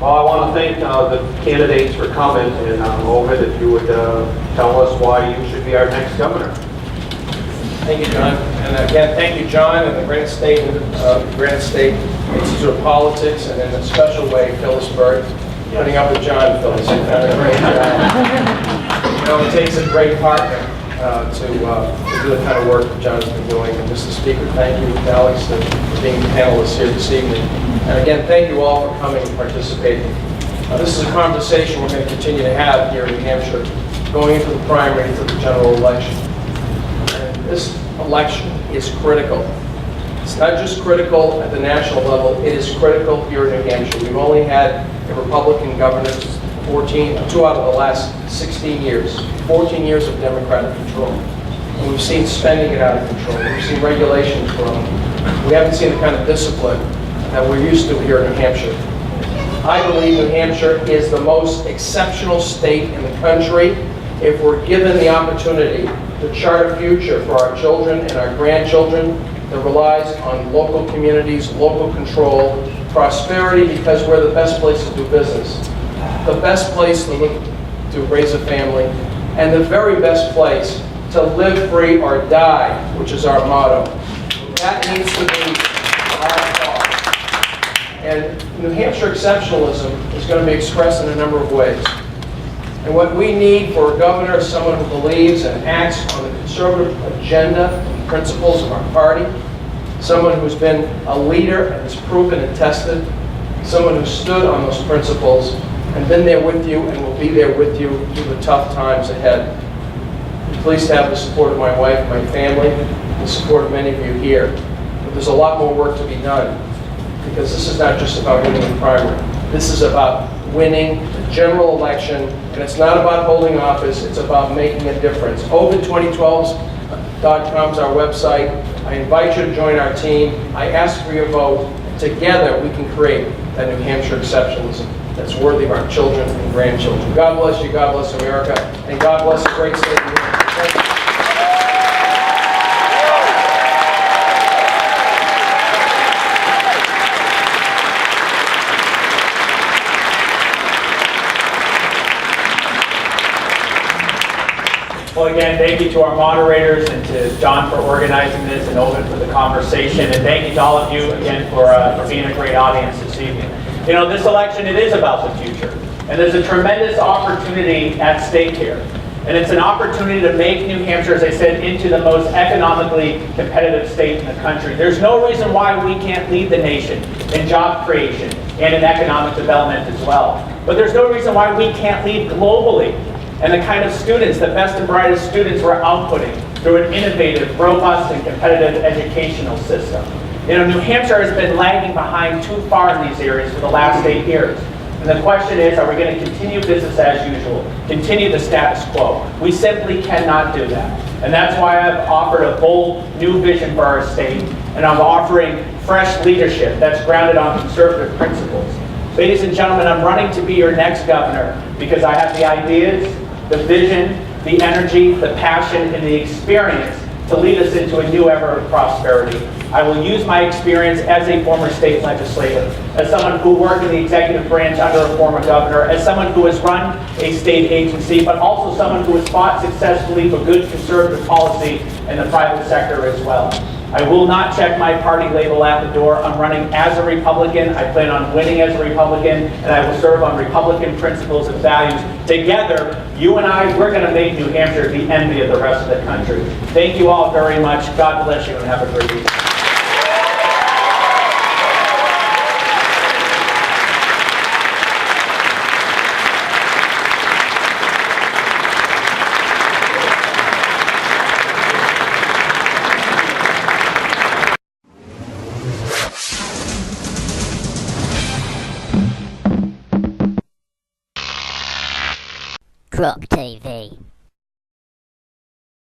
Well, I want to thank the candidates for coming, and Mohit, if you would tell us why you should be our next governor. Thank you, John. And again, thank you, John, and the Granite State Institute of Politics, and in a special way, Phillipsburg. Putting up with John, Phyllis, you've done a great job. You know, it takes a great partner to do the kind of work that John's been doing. And Mr. Speaker, thank you, Alex, for being panelists here this evening. And again, thank you all for coming and participating. This is a conversation we're going to continue to have here in New Hampshire, going into the primary to the general election. And this election is critical. It's not just critical at the national level, it is critical here in New Hampshire. We've only had a Republican governor 2 out of the last 16 years, 14 years of Democratic control. And we've seen spending get out of control. We've seen regulations grown. We haven't seen the kind of discipline that we're used to here in New Hampshire. I believe New Hampshire is the most exceptional state in the country if we're given the opportunity to chart a future for our children and our grandchildren that relies on local communities, local control, prosperity, because we're the best place to do business, the best place to live, to raise a family, and the very best place to live free or die, which is our motto. That needs to be our thought. And New Hampshire exceptionalism is going to be expressed in a number of ways. And what we need for a governor is someone who believes and acts on the conservative agenda and principles of our party, someone who's been a leader and is proven and tested, someone who stood on those principles and been there with you and will be there with you through the tough times ahead. I'm pleased to have the support of my wife, my family, the support of many of you here. But there's a lot more work to be done, because this is not just about winning the primary. This is about winning the general election, and it's not about holding office, it's about making a difference. Ovid2012.com is our website. I invite you to join our team. I ask for your vote. Together we can create that New Hampshire exceptionalism that's worthy of our children and grandchildren. God bless you, God bless America, and God bless the great state of New Hampshire. Thank you. Well, again, thank you to our moderators and to John for organizing this and Ovid for the conversation. And thank you to all of you again for being a great audience this evening. You know, this election, it is about the future. And there's a tremendous opportunity at stake here. And it's an opportunity to make New Hampshire, as I said, into the most economically competitive state in the country. There's no reason why we can't lead the nation in job creation and in economic development as well. But there's no reason why we can't lead globally. And the kind of students, the best and brightest students we're outputting through an innovative, robust, and competitive educational system. You know, New Hampshire has been lagging behind too far in these areas for the last 8 years. And the question is, are we going to continue business as usual, continue the status quo? We simply cannot do that. And that's why I've offered a bold new vision for our state, and I'm offering fresh leadership that's grounded on conservative principles. Ladies and gentlemen, I'm running to be your next governor because I have the ideas, the vision, the energy, the passion, and the experience to lead us into a new era of prosperity. I will use my experience as a former state legislator, as someone who worked in the executive branch under a former governor, as someone who has run a state agency, but also someone who has fought successfully for good conservative policy in the private sector as well. I will not check my party label at the door. I'm running as a Republican. I plan on winning as a Republican, and I will serve on Republican principles and values. Together, you and I, we're going to make New Hampshire the envy of the rest of the country. Thank you all very much. God bless you, and have a great evening. Crop TV.